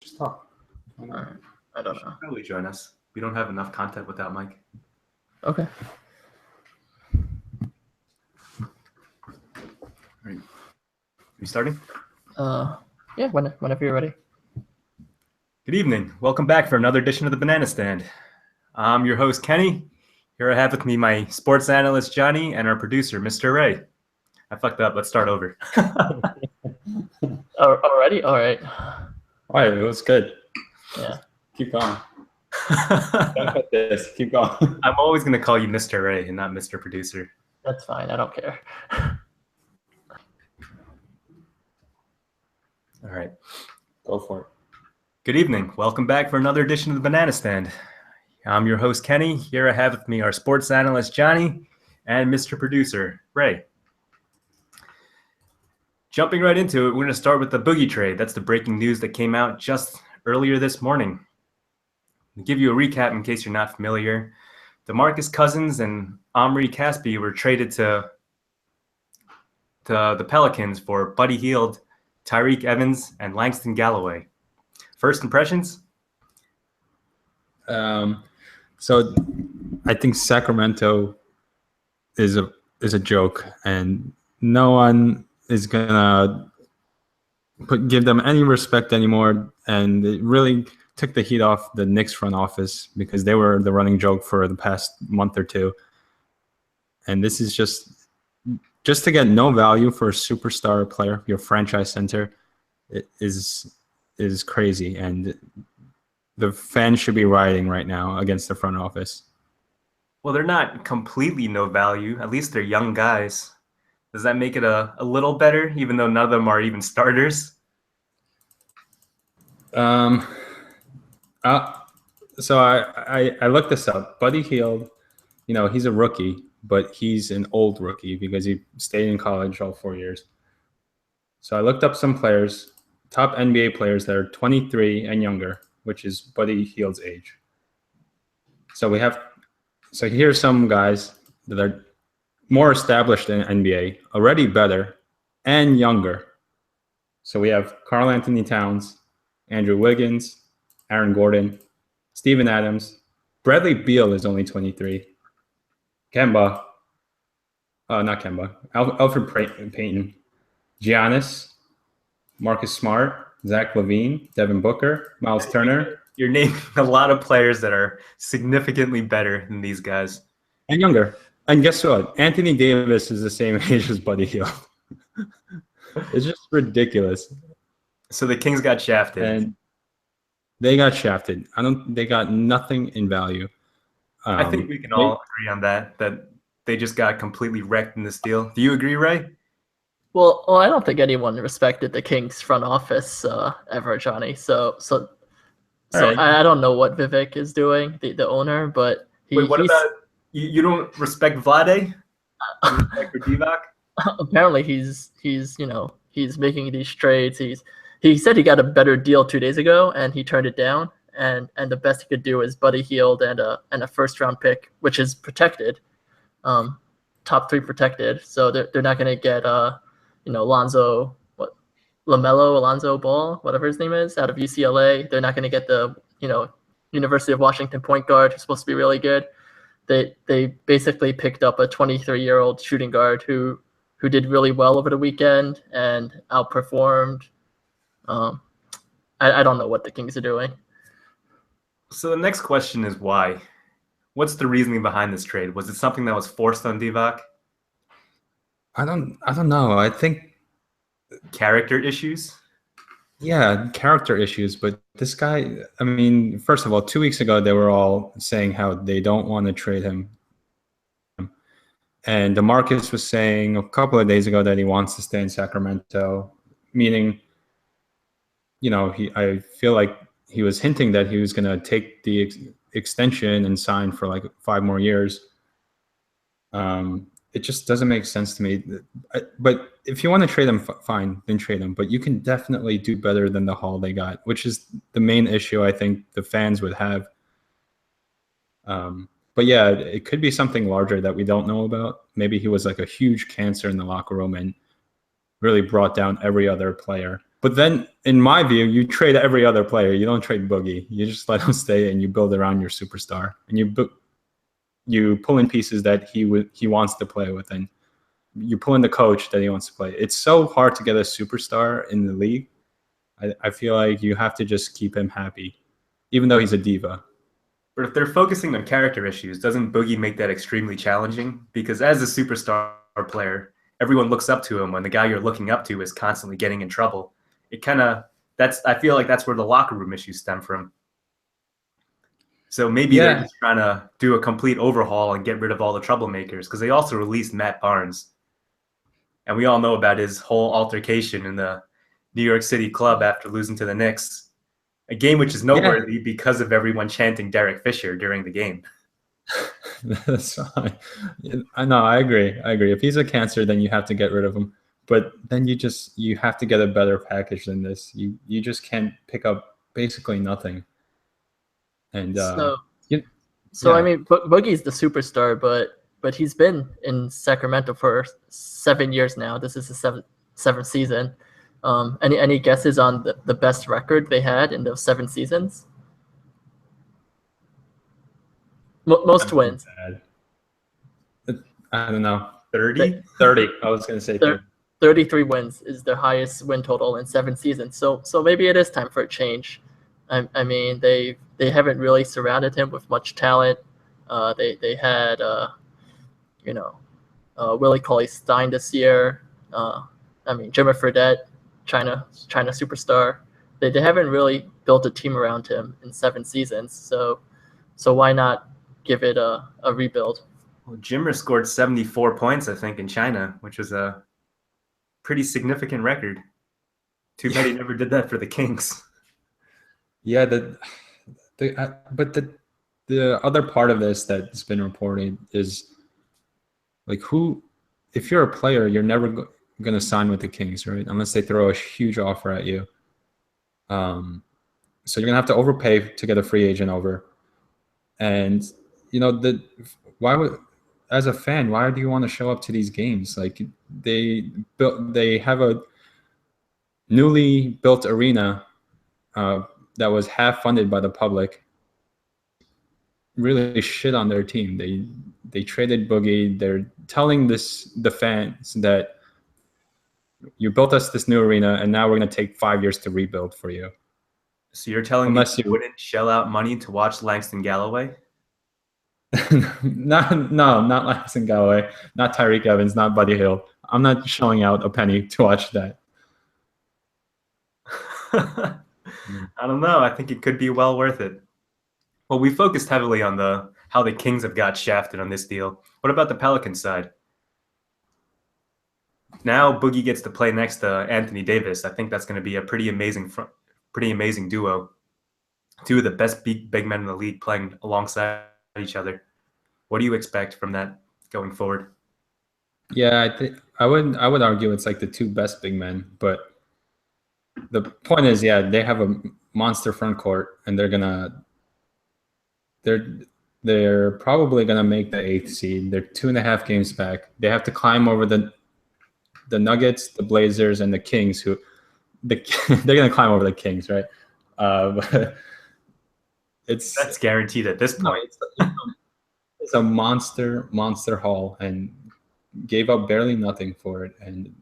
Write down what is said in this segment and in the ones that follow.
Just talk. All right. I don't know. Probably join us. We don't have enough content without Mike. Okay. All right. Are you starting? Yeah, whenever you're ready. Good evening. Welcome back for another edition of the Banana Stand. I'm your host, Kenny. Here I have with me my sports analyst, Johnny, and our producer, Mr. Ray. I fucked up. Let's start over. Already? All right. All right, it was good. Yeah. Keep going. Don't cut this. Keep going. I'm always going to call you Mr. Ray and not Mr. Producer. That's fine. I don't care. All right. Go for it. Good evening. Welcome back for another edition of the Banana Stand. I'm your host, Kenny. Here I have with me our sports analyst, Johnny, and Mr. Producer, Ray. Jumping right into it, we're going to start with the Boogie trade. That's the breaking news that came out just earlier this morning. To give you a recap in case you're not familiar, DeMarcus Cousins and Omri Caspi were traded to the Pelicans for Buddy Hield, Tyreek Evans, and Langston Galloway. First impressions? So I think Sacramento is a joke, and no one is gonna give them any respect anymore. And it really took the heat off the Knicks front office because they were the running joke for the past month or two. And this is just to get no value for a superstar player, your franchise center, it is crazy. And the fans should be rioting right now against the front office. Well, they're not completely no value. At least they're young guys. Does that make it a little better, even though none of them are even starters? So I looked this up. Buddy Hield, he's a rookie, but he's an old rookie because he stayed in college all 4 years. So I looked up some players, top NBA players that are 23 and younger, which is Buddy Hield's age. So here's some guys that are more established in NBA, already better, and younger. So we have Karl Anthony Towns, Andrew Wiggins, Aaron Gordon, Steven Adams. Bradley Beal is only 23. Alfred Payton, Giannis, Marcus Smart, Zach LaVine, Devin Booker, Miles Turner. You're naming a lot of players that are significantly better than these guys. And younger. And guess what? Anthony Davis is the same age as Buddy Hield. It's just ridiculous. So the Kings got shafted. And they got shafted. They got nothing in value. I think we can all agree on that they just got completely wrecked in this deal. Do you agree, Ray? Well, I don't think anyone respected the Kings front office ever, Johnny. So right. I don't know what Vivek is doing, the owner, but what about you? Don't respect Vlade? You respect Divac? Apparently, he's making these trades. He said he got a better deal 2 days ago, and he turned it down. And the best he could do is Buddy Hield and a first round pick, which is protected, top 3 protected. So they're not going to get Alonzo Ball, whatever his name is, out of UCLA. They're not going to get the University of Washington point guard who's supposed to be really good. They basically picked up a 23-year-old shooting guard who did really well over the weekend and outperformed. I don't know what the Kings are doing. So the next question is why? What's the reasoning behind this trade? Was it something that was forced on Divac? I don't know. I think character issues. Yeah, character issues. But this guy, I mean, first of all, 2 weeks ago they were all saying how they don't want to trade him, and DeMarcus was saying a couple of days ago that he wants to stay in Sacramento, meaning, I feel like he was hinting that he was going to take the extension and sign for like 5 more years. It just doesn't make sense to me. But if you want to trade him, fine, then trade him. But you can definitely do better than the haul they got, which is the main issue I think the fans would have. But yeah, it could be something larger that we don't know about. Maybe he was like a huge cancer in the locker room and really brought down every other player. But then, in my view, you trade every other player. You don't trade Boogie. You just let him stay, and you build around your superstar, and you pull in pieces that he wants to play with, and you pull in the coach that he wants to play. It's so hard to get a superstar in the league. I feel like you have to just keep him happy, even though he's a diva. But if they're focusing on character issues, doesn't Boogie make that extremely challenging? Because as a superstar player, everyone looks up to him when the guy you're looking up to is constantly getting in trouble. I feel like that's where the locker room issues stem from. So maybe they're just trying to do a complete overhaul and get rid of all the troublemakers, because they also released Matt Barnes. And we all know about his whole altercation in the New York City club after losing to the Knicks. A game which is noteworthy because of everyone chanting Derek Fisher during the game. That's fine. I know. I agree. If he's a cancer, then you have to get rid of him. But then you have to get a better package than this. You just can't pick up basically nothing. And I mean, Boogie's the superstar, but he's been in Sacramento for 7 years now. This is the seventh season. Any guesses on the best record they had in those 7 seasons? Most wins. I don't know. 30? 30. I was going to say 30. 33 wins is their highest win total in 7 seasons. So maybe it is time for a change. I mean, they haven't really surrounded him with much talent. They had Willie Cauley-Stein this year. Jimmy Fredette, China superstar. They haven't really built a team around him in 7 seasons. So why not give it a rebuild? Well, Jimmer scored 74 points, I think, in China, which was a pretty significant record. Too bad he never did that for the Kings. Yeah, but the other part of this that's been reported is like if you're a player, you're never going to sign with the Kings, right? Unless they throw a huge offer at you. So you're going to have to overpay to get a free agent over. And as a fan, why do you want to show up to these games? Like they have a newly built arena that was half funded by the public. Really shit on their team. They traded Boogie. They're telling the fans that you built us this new arena, and now we're going to take 5 years to rebuild for you. So you're telling me you wouldn't shell out money to watch Langston Galloway? not Langston Galloway, not Tyreek Evans, not Buddy Hield. I'm not shelling out a penny to watch that. I don't know. I think it could be well worth it. Well, we focused heavily on how the Kings have got shafted on this deal. What about the Pelicans side? Now Boogie gets to play next to Anthony Davis. I think that's going to be a pretty amazing duo. 2 of the best big men in the league playing alongside each other. What do you expect from that going forward? Yeah, I would argue it's like the 2 best big men, but the point is, they have a monster front court, and they're probably gonna make the 8th seed. They're 2.5 games back. They have to climb over the Nuggets, the Blazers, and the Kings. They're gonna climb over the Kings, right? But that's guaranteed at this point. It's a monster haul, and gave up barely nothing for it, and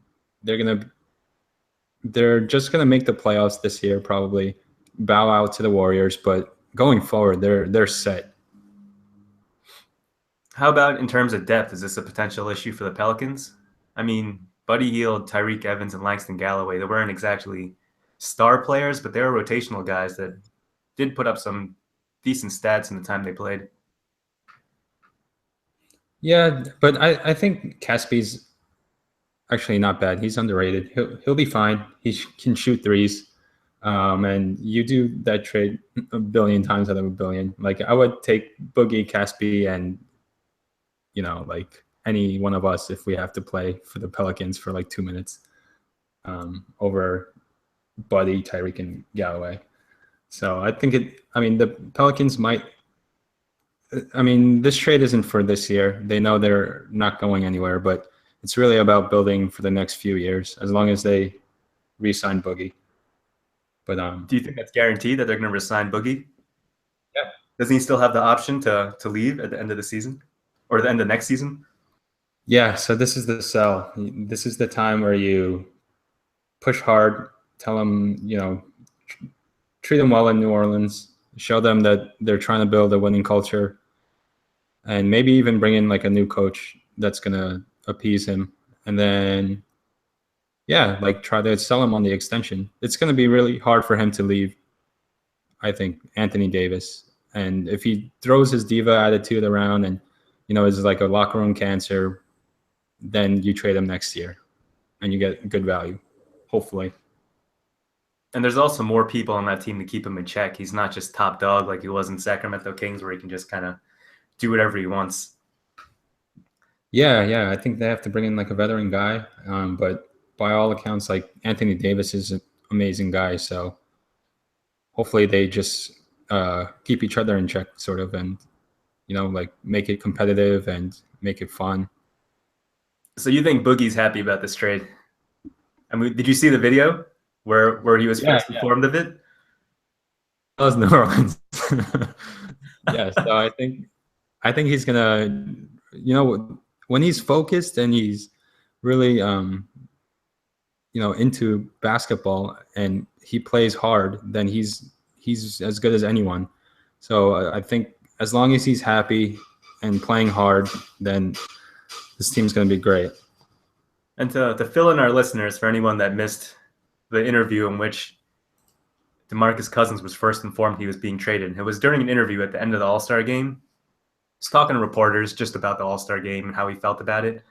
they're just gonna make the playoffs this year, probably bow out to the Warriors, but going forward, they're set. How about in terms of depth? Is this a potential issue for the Pelicans? I mean, Buddy Hield, Tyreek Evans, and Langston Galloway, they weren't exactly star players, but they were rotational guys that did put up some decent stats in the time they played. Yeah, but I think Caspi's actually not bad. He's underrated. He'll be fine. He can shoot threes. And you do that trade a billion times out of a billion. Like I would take Boogie, Caspi, and like any one of us if we have to play for the Pelicans for like 2 minutes over Buddy, Tyreek, and Galloway. So I think the Pelicans might. This trade isn't for this year. They know they're not going anywhere, but it's really about building for the next few years, as long as they re-sign Boogie. But Do you think that's guaranteed that they're going to resign Boogie? Yeah. Doesn't he still have the option to leave at the end of the season or the end of next season? yeah, so this is the sell. This is the time where you push hard, tell them, treat them well in New Orleans, show them that they're trying to build a winning culture, and maybe even bring in like a new coach that's going to appease him. And then, yeah, like try to sell him on the extension. It's going to be really hard for him to leave, I think, Anthony Davis. And if he throws his diva attitude around and, is like a locker room cancer, then you trade him next year and you get good value, hopefully. And there's also more people on that team to keep him in check. He's not just top dog like he was in Sacramento Kings, where he can just kind of do whatever he wants. Yeah. I think they have to bring in like a veteran guy. But by all accounts, like Anthony Davis is an amazing guy. So hopefully they just keep each other in check, sort of, and, like make it competitive and make it fun. So you think Boogie's happy about this trade? I mean, did you see the video where he was first informed of it? That was New Orleans. Yeah, so I think he's gonna, when he's focused and he's really, into basketball and he plays hard, then he's as good as anyone. So I think as long as he's happy and playing hard, then this team's gonna be great. And to fill in our listeners, for anyone that missed the interview in which DeMarcus Cousins was first informed he was being traded, it was during an interview at the end of the All-Star game. He's talking to reporters just about the All-Star game and how he felt about it.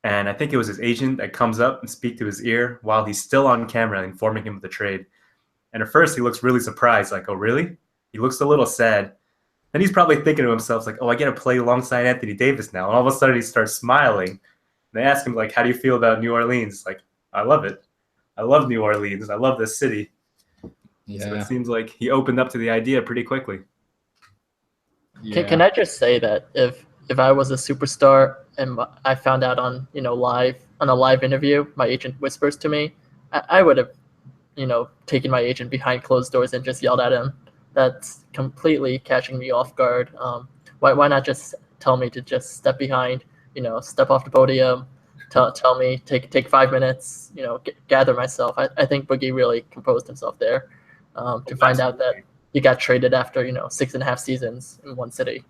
And I think it was his agent that comes up and speaks to his ear while he's still on camera informing him of the trade. And at first he looks really surprised, like, oh, really? He looks a little sad. Then he's probably thinking to himself, like, oh, I get to play alongside Anthony Davis now. And all of a sudden he starts smiling. They ask him, like, how do you feel about New Orleans? Like, I love it. I love New Orleans. I love this city. Yeah. So it seems like he opened up to the idea pretty quickly. Yeah. Can I just say that if I was a superstar and I found out on a live interview, my agent whispers to me, I would have, taken my agent behind closed doors and just yelled at him. That's completely catching me off guard. Why not just tell me to just step behind? Step off the podium, tell me, take 5 minutes, gather myself. I think Boogie really composed himself there to find out that he got traded after, 6.5 seasons in one city.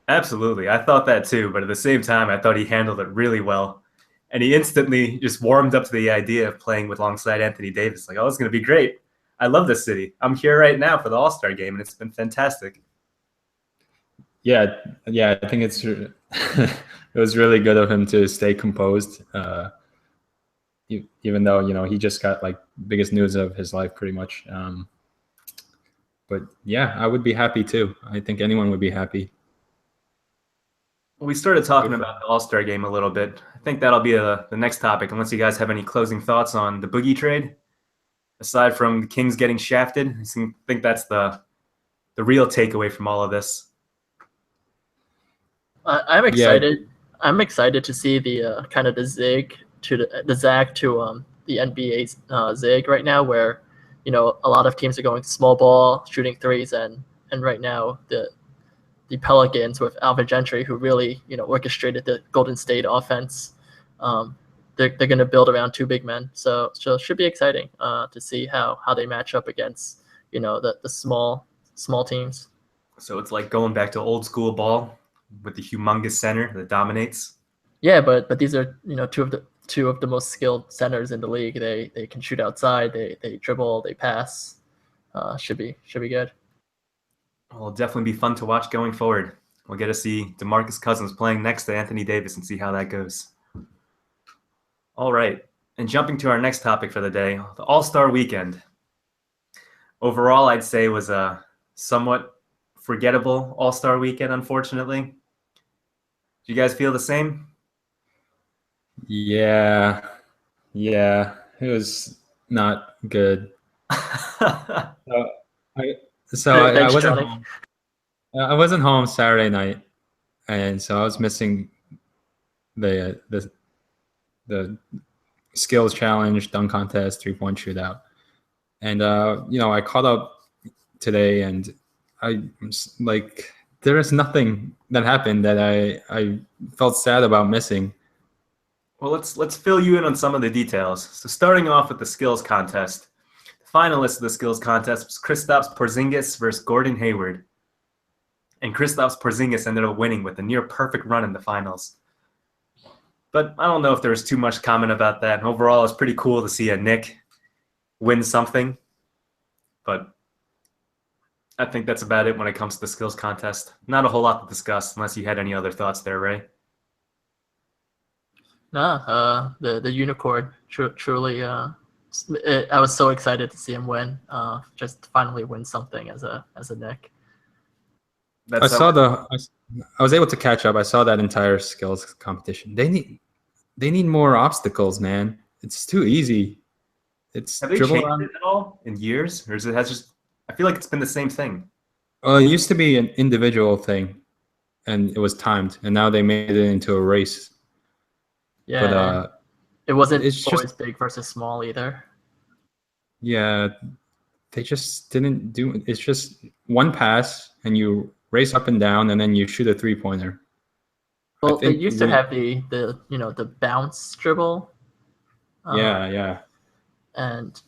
Absolutely. I thought that too. But at the same time, I thought he handled it really well. And he instantly just warmed up to the idea of playing alongside Anthony Davis. Like, oh, it's going to be great. I love this city. I'm here right now for the All-Star game, and it's been fantastic. Yeah, I think it's it was really good of him to stay composed, even though he just got like biggest news of his life pretty much. But yeah, I would be happy too. I think anyone would be happy. Well, we started talking about the All-Star game a little bit. I think that'll be the next topic, unless you guys have any closing thoughts on the Boogie trade. Aside from the Kings getting shafted, I think that's the real takeaway from all of this. I'm excited. Yeah. I'm excited to see the kind of the zag to the NBA's zig right now, where a lot of teams are going small ball, shooting threes, and right now the Pelicans with Alvin Gentry, who really orchestrated the Golden State offense. They're going to build around two big men, so it should be exciting to see how they match up against the small teams. So it's like going back to old school ball with the humongous center that dominates. Yeah, but these are two of the most skilled centers in the league. They can shoot outside. They dribble. They pass. Should be good. It'll definitely be fun to watch going forward. We'll get to see DeMarcus Cousins playing next to Anthony Davis and see how that goes. All right, and jumping to our next topic for the day, the All-Star Weekend. Overall, I'd say was a somewhat forgettable All-Star Weekend, unfortunately. Do you guys feel the same? Yeah, it was not good. I wasn't home. I wasn't home Saturday night, and so I was missing the skills challenge, dunk contest, 3-point shootout. And I caught up today, and like, there is nothing that happened that I felt sad about missing. Well, let's fill you in on some of the details. So starting off with the skills contest. The finalist of the skills contest was Kristaps Porzingis versus Gordon Hayward. And Kristaps Porzingis ended up winning with a near perfect run in the finals. But I don't know if there was too much comment about that. Overall, it's pretty cool to see a Knick win something. But I think that's about it when it comes to the skills contest. Not a whole lot to discuss unless you had any other thoughts there, Ray. Nah, the unicorn truly. I was so excited to see him win. Just finally win something as a Knick. I was able to catch up. I saw that entire skills competition. They need more obstacles, man. It's too easy. Have they changed it at all in years, or is it has just? I feel like it's been the same thing. Well, it used to be an individual thing, and it was timed, and now they made it into a race. Yeah, but it wasn't it's always just big versus small either. Yeah, they just didn't do it. It's just one pass, and you race up and down, and then you shoot a 3-pointer. Well, they used to have the bounce dribble. Yeah. And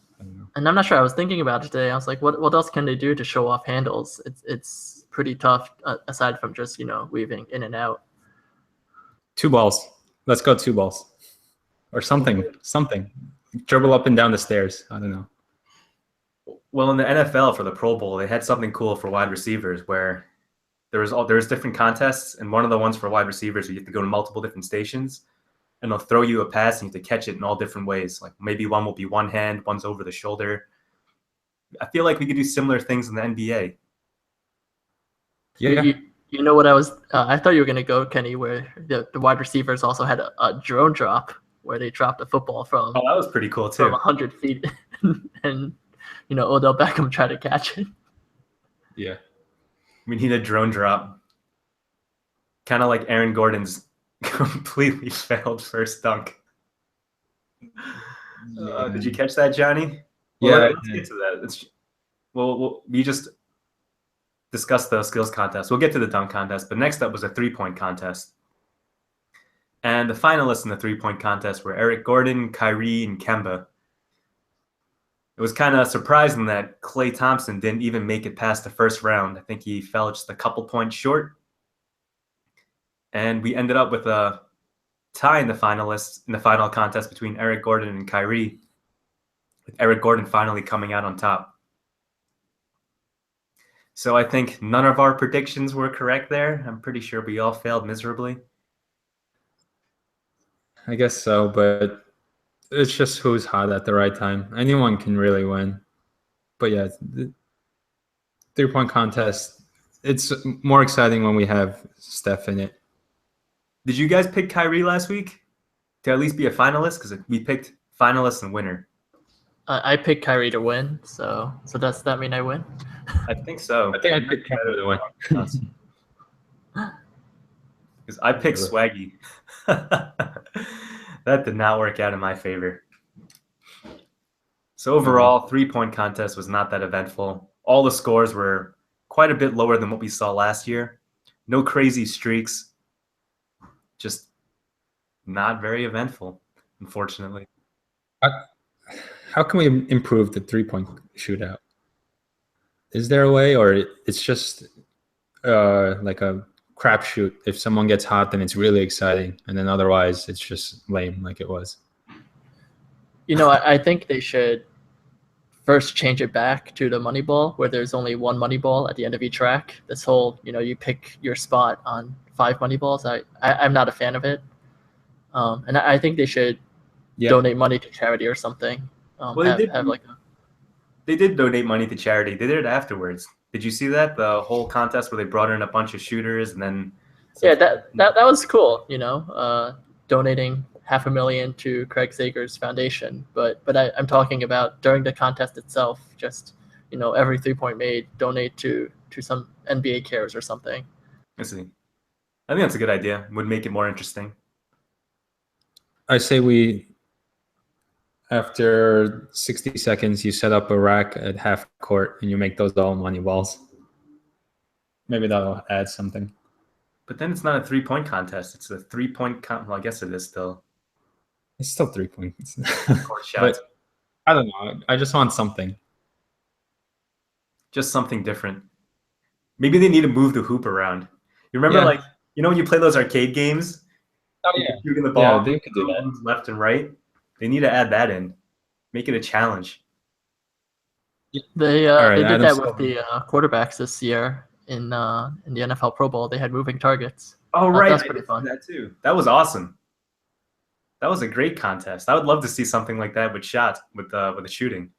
I'm not sure. I was thinking about it today. I was like, what else can they do to show off handles? It's pretty tough aside from just weaving in and out. 2 balls. Let's go 2 balls, or something. Dribble up and down the stairs. I don't know. Well, in the NFL for the Pro Bowl, they had something cool for wide receivers where there's different contests, and one of the ones for wide receivers, you have to go to multiple different stations, and they'll throw you a pass, and you have to catch it in all different ways. Like maybe one will be one hand, one's over the shoulder. I feel like we could do similar things in the NBA. Yeah. You know what I thought you were going to go, Kenny, where the wide receivers also had a drone drop where they dropped a football from. Oh, that was pretty cool too. From 100 feet, and Odell Beckham tried to catch it. Yeah. We need a drone drop. Kind of like Aaron Gordon's completely failed first dunk. Did you catch that, Johnny? Well, Yeah. Let's get to that. We just discussed the skills contest. We'll get to the dunk contest, but next up was a 3-point contest. And the finalists in the 3-point contest were Eric Gordon, Kyrie, and Kemba. It was kind of surprising that Klay Thompson didn't even make it past the first round. I think he fell just a couple points short. And we ended up with a tie in the finalists in the final contest between Eric Gordon and Kyrie, with Eric Gordon finally coming out on top. So I think none of our predictions were correct there. I'm pretty sure we all failed miserably. I guess so, but it's just who's hot at the right time. Anyone can really win. But yeah, the 3-point contest, it's more exciting when we have Steph in it. Did you guys pick Kyrie last week to at least be a finalist? Because we picked finalist and winner. I picked Kyrie to win, so does that mean I win? I think so. I think I picked Kyrie to win. Because I picked Swaggy. That did not work out in my favor. So overall, 3-point contest was not that eventful. All the scores were quite a bit lower than what we saw last year. No crazy streaks. Just not very eventful, unfortunately. How can we improve the 3-point shootout? Is there a way, or it's just like a crapshoot? If someone gets hot, then it's really exciting, and then otherwise it's just lame, like it was. I think they should first change it back to the money ball, where there's only one money ball at the end of each rack. This whole, you pick your spot on 5 money balls. I'm not a fan of it, and I think they should donate money to charity or something. They did donate money to charity. They did it afterwards. Did you see that? The whole contest where they brought in a bunch of shooters and then. Yeah, that was cool. Donating $500,000 to Craig Sager's foundation. But I'm talking about during the contest itself. Just every 3-point made, donate to some NBA Cares or something. I see. I think that's a good idea. Would make it more interesting. I say we after 60 seconds, you set up a rack at half court and you make those all money balls. Maybe that'll add something. But then it's not a 3-point contest. It's a 3-point well, I guess it is still. It's still 3 points. Court shots. But I don't know. I just want something. Just something different. Maybe they need to move the hoop around. You remember, Yeah. when you play those arcade games? Oh, yeah. Shooting the ball they could do that. left and right. They need to add that in. Make it a challenge. They right, they did Adam that Silver. with the quarterbacks this year in the NFL Pro Bowl. They had moving targets. Oh, right. That's I pretty did see fun. that too. That was awesome. That was a great contest. I would love to see something like that with shots, with the shooting.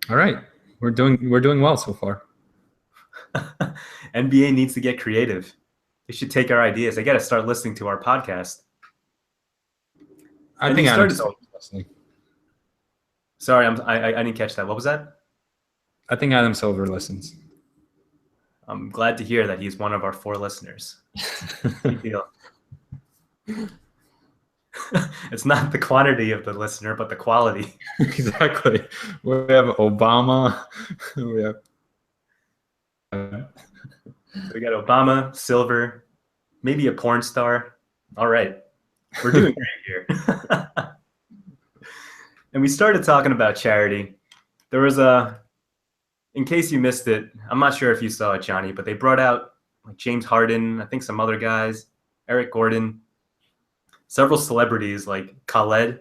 All right. We're doing well so far. NBA needs to get creative. They should take our ideas. They got to start listening to our podcast. I And think he Adam started- Silver's listening. Sorry, I didn't catch that. What was that? I think Adam Silver listens. I'm glad to hear that he's one of our 4 listeners. Big deal. It's not the quantity of the listener, but the quality. Exactly. We have Obama. We have. We got Obama, Silver, maybe a porn star. All right. We're doing great here. And we started talking about charity. There was in case you missed it, I'm not sure if you saw it, Johnny, but they brought out James Harden, I think some other guys, Eric Gordon, several celebrities like Khaled,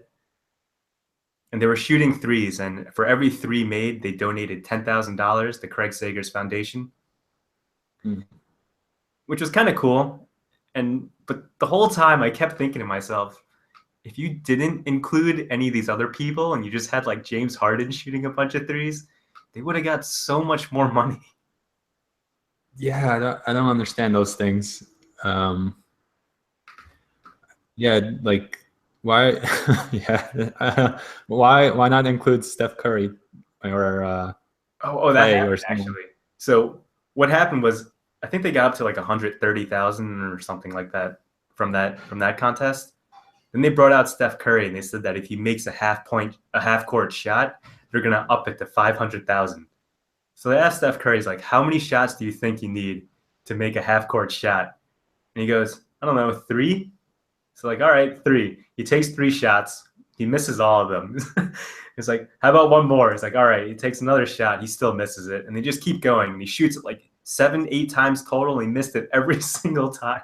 and they were shooting threes. And for every 3 made, they donated $10,000 to Craig Sager's foundation, which was kind of cool. But the whole time I kept thinking to myself, if you didn't include any of these other people and you just had James Harden shooting a bunch of threes, they would have got so much more money. Yeah, I don't understand those things. Yeah, why? Yeah, why not include Steph Curry or That Clay happened, or someone? actually. So what happened was, I think they got up to 130,000 or something like that from that contest. Then they brought out Steph Curry and they said that if he makes a half court shot, they're gonna up it to 500,000. So they asked Steph Curry, he's like, how many shots do you think you need to make a half court shot? And he goes, I don't know, 3. So all right, 3. He takes 3 shots. He misses all of them. He's like, how about one more? He's like, all right. He takes another shot. He still misses it. And they just keep going. And he shoots it 7, 8 times total. And he missed it every single time.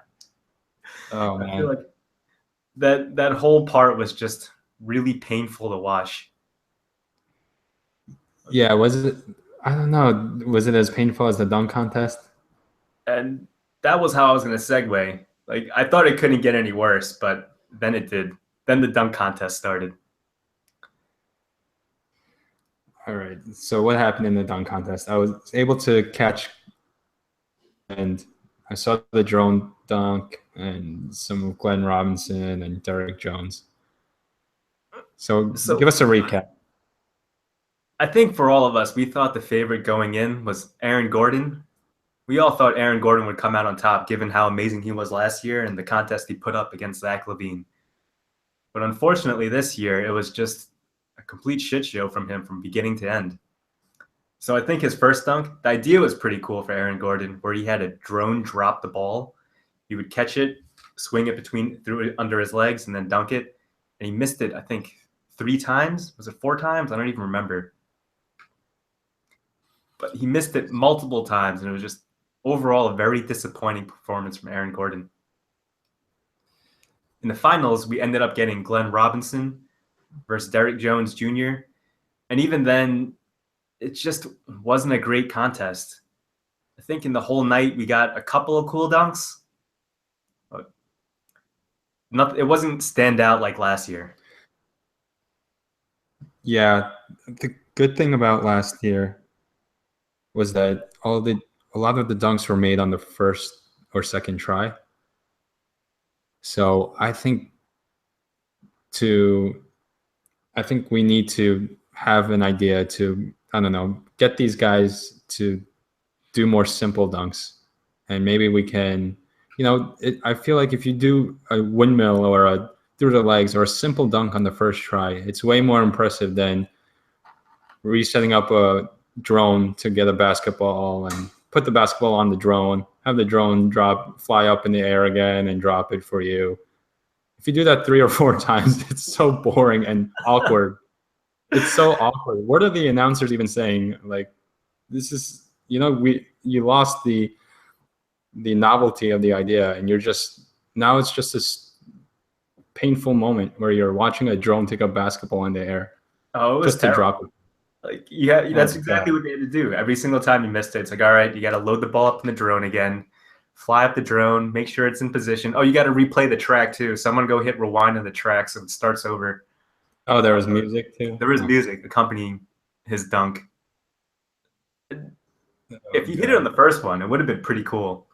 Oh I man, feel like that whole part was just really painful to watch. yeah. Was it? I don't know. Was it as painful as the dunk contest? And that was how I was going to segue. I thought it couldn't get any worse, but then it did. Then the dunk contest started. All right. So what happened in the dunk contest? I was able to catch, and I saw the drone dunk and some of Glenn Robinson and Derek Jones. So give us a recap. I think for all of us, we thought the favorite going in was Aaron Gordon. We all thought Aaron Gordon would come out on top, given how amazing he was last year and the contest he put up against Zach LaVine. But unfortunately, this year, it was just a complete shit show from him from beginning to end. So I think his first dunk, the idea was pretty cool for Aaron Gordon, where he had a drone drop the ball. He would catch it, swing it through it under his legs, and then dunk it. And he missed it, I think, 3 times. Was it 4 times? I don't even remember. But he missed it multiple times, and it was just overall a very disappointing performance from Aaron Gordon. In the finals, we ended up getting Glenn Robinson versus Derek Jones Jr. And even then, it just wasn't a great contest. I think in the whole night, we got a couple of cool dunks. But it wasn't stand out like last year. Yeah, the good thing about last year was that a lot of the dunks were made on the first or second try. So I think we need to have an idea to, I don't know, get these guys to do more simple dunks. And maybe we can, I feel like if you do a windmill or a through the legs or a simple dunk on the first try, it's way more impressive than resetting up a drone to get a basketball and put the basketball on the drone, have the drone fly up in the air again and drop it for you. If you do that 3 or 4 times, it's so boring and awkward. It's so awkward. What are the announcers even saying? Like, this is, you lost the novelty of the idea, and now it's just this painful moment where you're watching a drone take a basketball in the air. Oh, it was just to drop it. Like, yeah, that's exactly what they had to do. Every single time you missed it, it's like, all right, you got to load the ball up in the drone again, fly up the drone, make sure it's in position. Oh, you got to replay the track too. Someone go hit rewind on the track so it starts over. Oh, there was music too? There was music accompanying his dunk. If you hit it on the first one, it would have been pretty cool.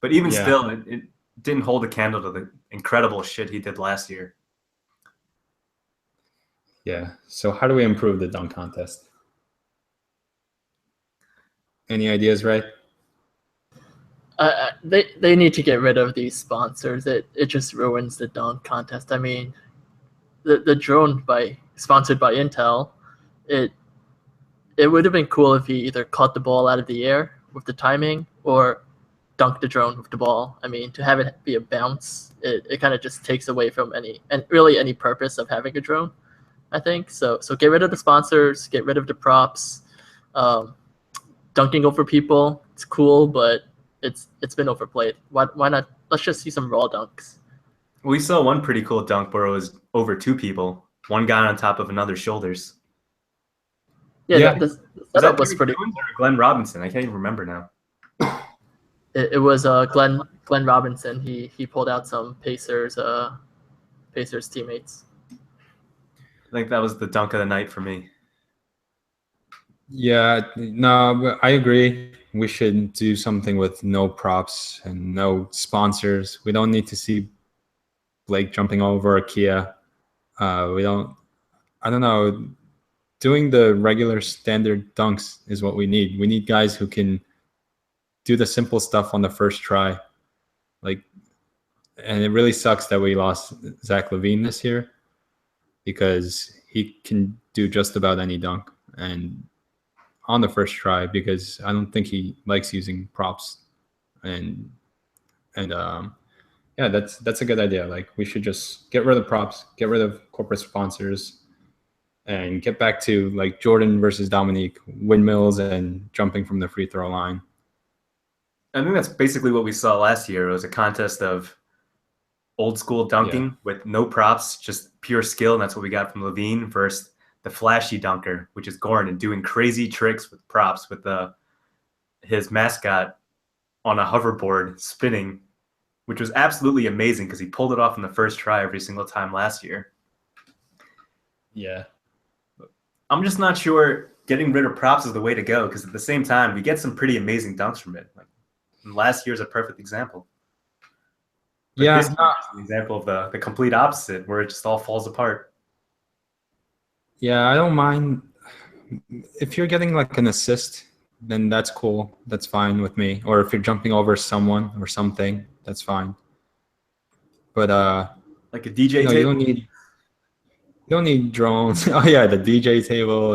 But even still, it didn't hold a candle to the incredible shit he did last year. Yeah. So how do we improve the dunk contest? Any ideas, Ray? They need to get rid of these sponsors. It just ruins the dunk contest. I mean, the drone sponsored by Intel, it would have been cool if he either caught the ball out of the air with the timing or dunked the drone with the ball. I mean, to have it be a bounce, it kind of just takes away from any purpose of having a drone, I think. So get rid of the sponsors, get rid of the props. Dunking over people, it's cool, but it's been overplayed. Why not? Let's just see some raw dunks. We saw one pretty cool dunk where it was over 2 people, one guy on top of another's shoulders. Yeah. The setup was pretty. Or Glenn Robinson, I can't even remember now. It was Glenn Robinson. He pulled out some Pacers teammates. I think that was the dunk of the night for me. Yeah, no, but I agree. We should do something with no props and no sponsors. We don't need to see Blake jumping over a Kia. I don't know. Doing the regular standard dunks is what we need. We need guys who can do the simple stuff on the first try. And it really sucks that we lost Zach LaVine this year because he can do just about any dunk and on the first try, because I don't think he likes using props. And yeah, that's a good idea. Like, we should just get rid of props, get rid of corporate sponsors, and get back to like Jordan versus Dominique, windmills and jumping from the free throw line. I think that's basically what we saw last year. It was a contest of old school dunking with no props, just pure skill. And that's what we got from LaVine versus the flashy dunker, which is Gordon, doing crazy tricks with props with his mascot on a hoverboard spinning, which was absolutely amazing because he pulled it off in the first try every single time last year. Yeah. I'm just not sure getting rid of props is the way to go, because at the same time, we get some pretty amazing dunks from it. Like, last year's a perfect example. But this is an example of the complete opposite, where it just all falls apart. Yeah, I don't mind. If you're getting like an assist, then that's cool. That's fine with me. Or if you're jumping over someone or something, that's fine. But like a DJ table? You don't need drones. Oh yeah, the DJ table.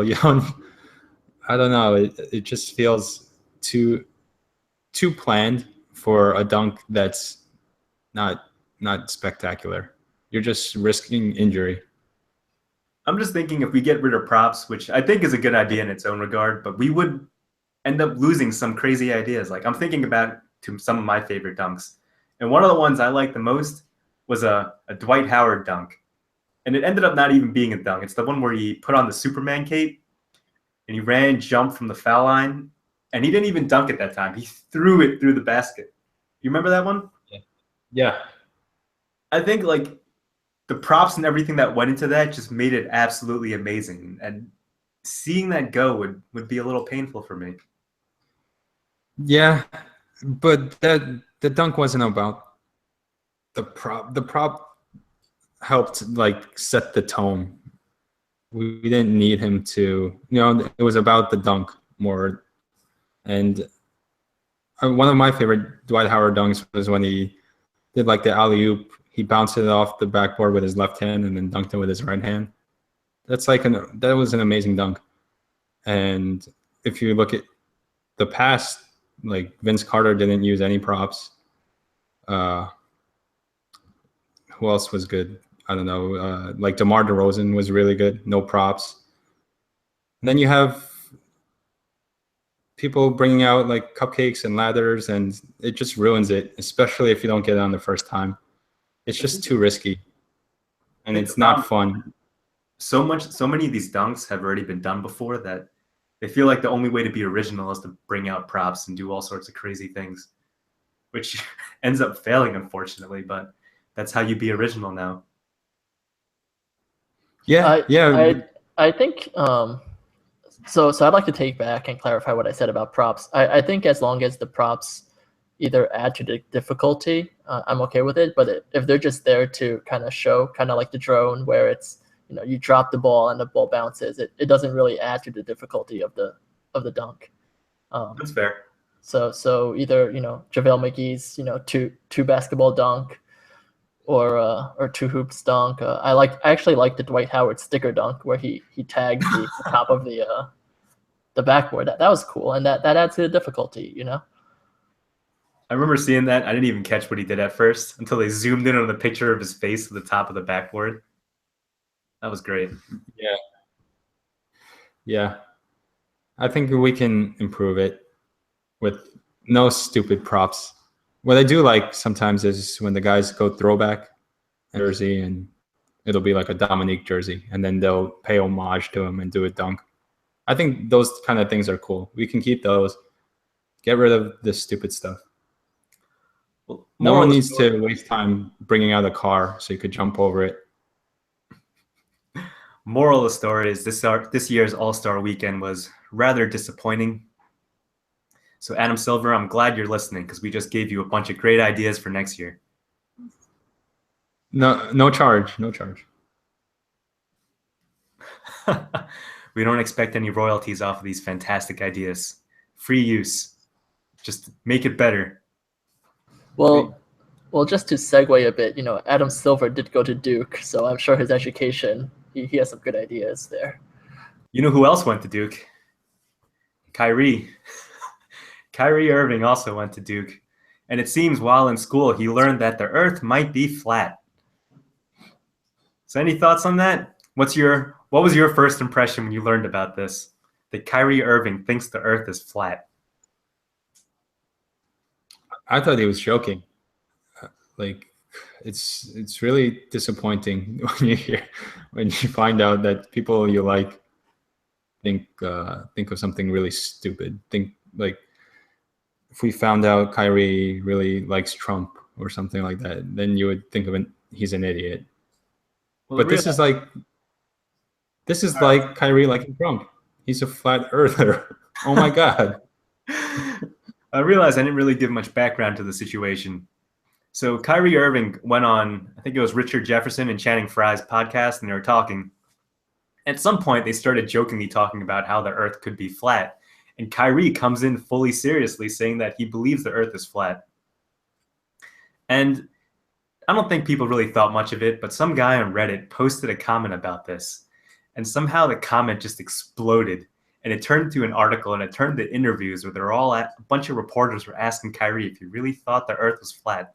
I don't know. It just feels too planned for a dunk that's not spectacular. You're just risking injury. I'm just thinking if we get rid of props, which I think is a good idea in its own regard, but we would end up losing some crazy ideas. Like, I'm thinking about to some of my favorite dunks. And one of the ones I like the most was a Dwight Howard dunk. And it ended up not even being a dunk. It's the one where he put on the Superman cape and he ran, jumped from the foul line. And he didn't even dunk at that time. He threw it through the basket. You remember that one? Yeah. I think like the props and everything that went into that just made it absolutely amazing. And seeing that go would be a little painful for me. Yeah, but the dunk wasn't about the prop. The prop helped like set the tone. We didn't need him to, it was about the dunk more. And one of my favorite Dwight Howard dunks was when he did like the alley-oop. he bounced it off the backboard with his left hand and then dunked it with his right hand. That was an amazing dunk. And if you look at the past, like Vince Carter didn't use any props. Who else was good? I don't know. Like DeMar DeRozan was really good. No props. And then you have people bringing out like cupcakes and ladders, and it just ruins it, especially if you don't get it on the first time. It's just too risky, and it's not fun. So many of these dunks have already been done before that they feel like the only way to be original is to bring out props and do all sorts of crazy things, which ends up failing, unfortunately. But that's how you be original now. Yeah. I think so I'd like to take back and clarify what I said about props. I think as long as the props either add to the difficulty, I'm okay with it. But if they're just there to kind of show, kind of like the drone, where it's, you drop the ball and the ball bounces, it doesn't really add to the difficulty of the dunk. That's fair. So either JaVale McGee's two basketball dunk, or two hoops dunk. I actually like the Dwight Howard sticker dunk where he tagged the top of the backboard. That was cool, and that adds to the difficulty. I remember seeing that. I didn't even catch what he did at first until they zoomed in on the picture of his face at the top of the backboard. That was great. Yeah. I think we can improve it with no stupid props. What I do like sometimes is when the guys go throwback jersey, and it'll be like a Dominique jersey, and then they'll pay homage to him and do a dunk. I think those kind of things are cool. We can keep those. Get rid of this stupid stuff. Well, no one needs to waste time bringing out a car so you could jump over it. Moral of the story is this year's All-Star weekend was rather disappointing. So Adam Silver, I'm glad you're listening because we just gave you a bunch of great ideas for next year. No charge. We don't expect any royalties off of these fantastic ideas. Free use. Just make it better. Well, just to segue a bit, Adam Silver did go to Duke, so I'm sure his education, he has some good ideas there. You know who else went to Duke? Kyrie. Kyrie Irving also went to Duke. And it seems while in school, he learned that the earth might be flat. So any thoughts on that? What was your first impression when you learned about this? That Kyrie Irving thinks the earth is flat. I thought he was joking. Like, it's really disappointing when you find out that people you like think of something really stupid. Think like if we found out Kyrie really likes Trump or something like that, then you would think of he's an idiot. Well, but this is like Kyrie liking Trump. He's a flat earther. Oh my God. I realized I didn't really give much background to the situation. So Kyrie Irving went on, I think it was Richard Jefferson and Channing Frye's podcast, and they were talking. At some point, they started jokingly talking about how the earth could be flat. And Kyrie comes in fully seriously saying that he believes the earth is flat. And I don't think people really thought much of it, but some guy on Reddit posted a comment about this. And somehow the comment just exploded. And it turned into an article, and it turned to interviews where a bunch of reporters were asking Kyrie if he really thought the earth was flat.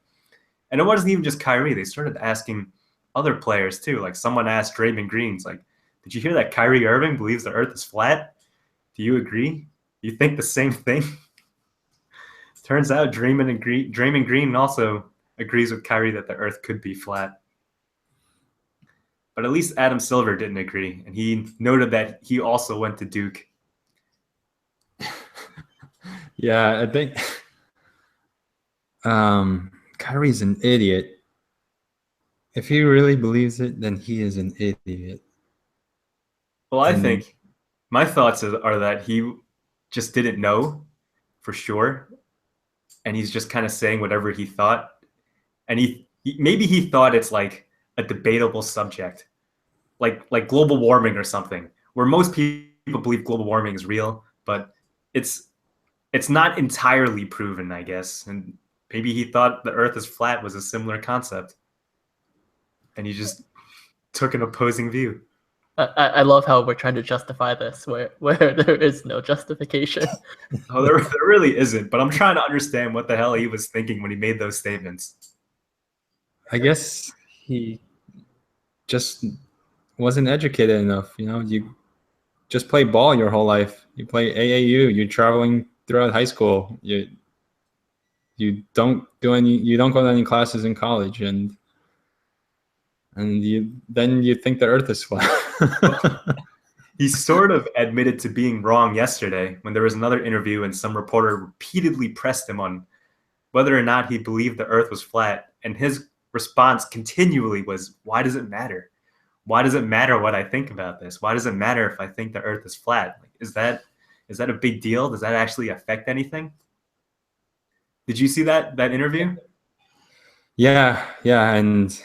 And it wasn't even just Kyrie. They started asking other players too. Like someone asked Draymond Green, like, did you hear that Kyrie Irving believes the earth is flat? Do you agree? You think the same thing? Turns out Draymond Green also agrees with Kyrie that the earth could be flat. But at least Adam Silver didn't agree. And he noted that he also went to Duke. Yeah, I think Kyrie's an idiot. If he really believes it, then he is an idiot. Well, I think my thoughts are that he just didn't know for sure. And he's just kind of saying whatever he thought. And maybe he thought it's like a debatable subject, like global warming or something, where most people believe global warming is real, but it's not entirely proven, I guess. And maybe he thought the earth is flat was a similar concept. and you just took an opposing view. I love how we're trying to justify this where there is no justification. Oh, there really isn't, but I'm trying to understand what the hell he was thinking when he made those statements. I guess he just wasn't educated enough. You just play ball your whole life. You play AAU. You're traveling throughout high school. You don't go to any classes in college, and you think the Earth is flat. He sort of admitted to being wrong yesterday when there was another interview and some reporter repeatedly pressed him on whether or not he believed the Earth was flat, and his response continually was, "Why does it matter? Why does it matter what I think about this? Why does it matter if I think the Earth is flat? Like, is that a big deal? Does that actually affect anything?" Did you see that interview? Yeah, and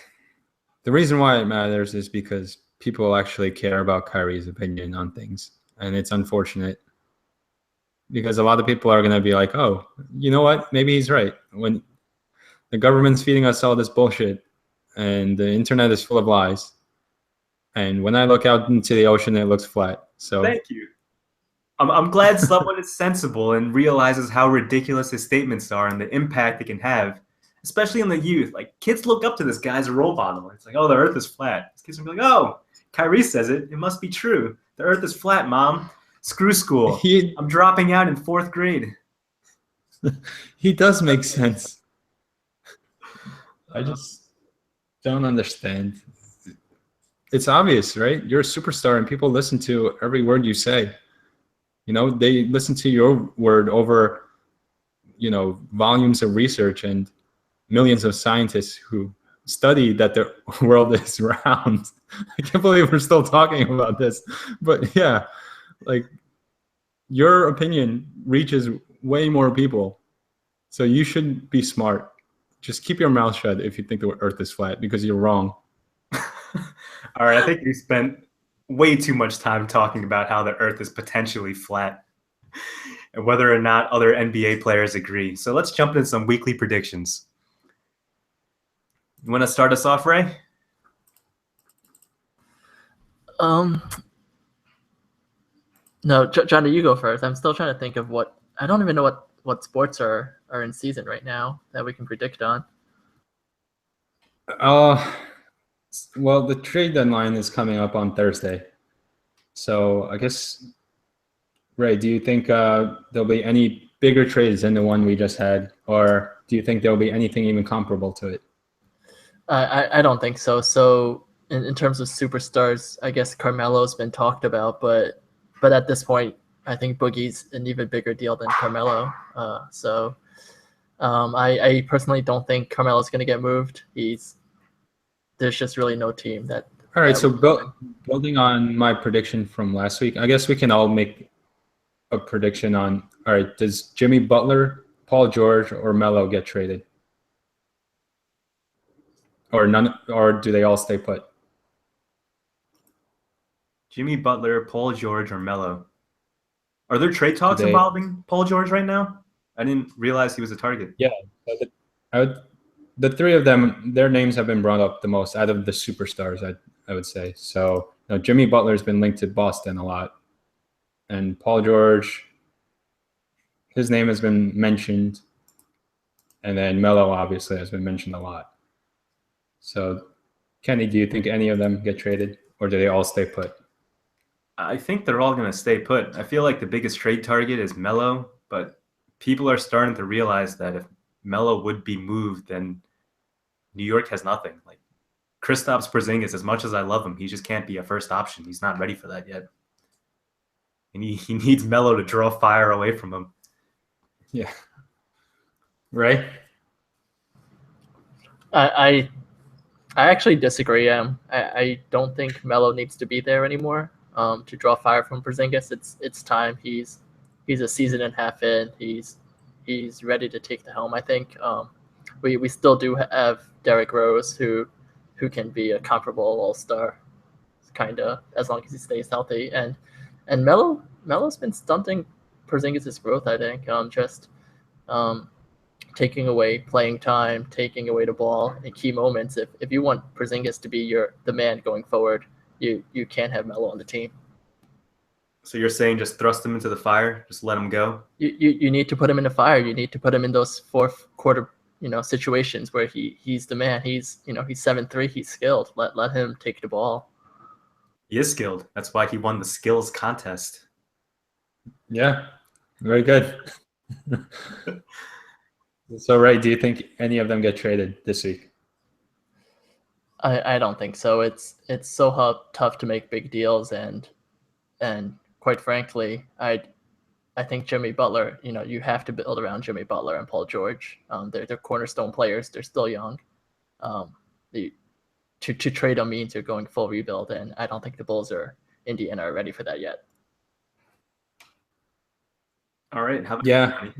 the reason why it matters is because people actually care about Kyrie's opinion on things, and it's unfortunate because a lot of people are going to be like, "Oh, you know what? Maybe he's right." When the government's feeding us all this bullshit, and the internet is full of lies, and when I look out into the ocean, it looks flat. So thank you. I'm glad someone is sensible and realizes how ridiculous his statements are and the impact it can have, especially in the youth. Like, kids look up to this guy as a role model. It's like, "Oh, the Earth is flat." These kids will be like, "Oh, Kyrie says it. It must be true. The Earth is flat, Mom. Screw school. I'm dropping out in 4th grade." He does make sense. I just don't understand. It's obvious, right? You're a superstar, and people listen to every word you say. They listen to your word over, volumes of research and millions of scientists who study that the world is round. I can't believe we're still talking about this. But yeah, like, your opinion reaches way more people. So you should be smart. Just keep your mouth shut if you think the Earth is flat, because you're wrong. All right, I think you spent way too much time talking about how the Earth is potentially flat and whether or not other NBA players agree. So let's jump into some weekly predictions. You want to start us off, Ray? No, Johnny, you go first. I'm still trying to think of I don't even know what sports are in season right now that we can predict on. Well, the trade deadline is coming up on Thursday. So I guess, Ray, do you think there'll be any bigger trades than the one we just had? Or do you think there'll be anything even comparable to it? I don't think so. So in terms of superstars, I guess Carmelo's been talked about, but at this point, I think Boogie's an even bigger deal than Carmelo. I personally don't think Carmelo's going to get moved. There's just really no team that. All right, so building on my prediction from last week, I guess we can all make a prediction on, all right, does Jimmy Butler, Paul George, or Melo get traded? Or none, or do they all stay put? Jimmy Butler, Paul George, or Melo? Are there trade talks involving Paul George right now? I didn't realize he was a target. Yeah, the three of them, their names have been brought up the most out of the superstars, I would say. So Jimmy Butler's been linked to Boston a lot. And Paul George, his name has been mentioned. And then Melo obviously has been mentioned a lot. So, Kenny, do you think any of them get traded, or do they all stay put? I think they're all going to stay put. I feel like the biggest trade target is Melo, but people are starting to realize that if Melo would be moved, then New York has nothing. Like, Kristaps Porzingis, as much as I love him, he just can't be a first option. He's not ready for that yet. And he needs Melo to draw fire away from him. Yeah. Right? I actually disagree. I don't think Melo needs to be there anymore to draw fire from Porzingis. It's time. He's a season and a half in. He's ready to take the helm. I think we still do have Derrick Rose who can be a comparable All-Star, kind of, as long as he stays healthy. And Melo's been stunting Porzingis' growth, I think. taking away playing time, taking away the ball in key moments. If you want Porzingis to be the man going forward, you can't have Melo on the team. So you're saying just thrust him into the fire, just let him go? You need to put him in the fire. You need to put him in those fourth quarter situations where he's the man. He's 7'3", he's skilled. Let him take the ball. He is skilled. That's why he won the skills contest. Yeah, very good. So, Ray, do you think any of them get traded this week? I don't think so. It's so tough to make big deals, and quite frankly, I think Jimmy Butler, you have to build around Jimmy Butler and Paul George. They're cornerstone players. They're still young. To trade them means you're going full rebuild, and I don't think the Bulls or Indiana are ready for that yet. All right. Yeah,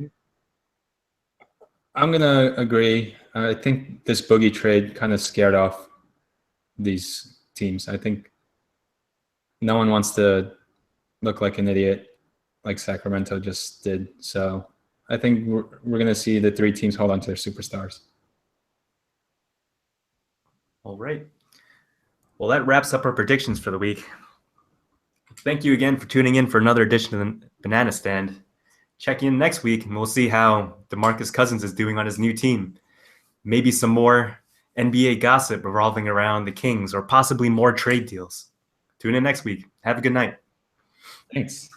I'm going to agree. I think this Boogie trade kind of scared off these teams. I think no one wants to look like an idiot like Sacramento just did. So I think we're going to see the three teams hold on to their superstars. All right. Well, that wraps up our predictions for the week. Thank you again for tuning in for another edition of the Banana Stand. Check in next week, and we'll see how DeMarcus Cousins is doing on his new team. Maybe some more NBA gossip revolving around the Kings, or possibly more trade deals. Tune in next week. Have a good night. Thanks.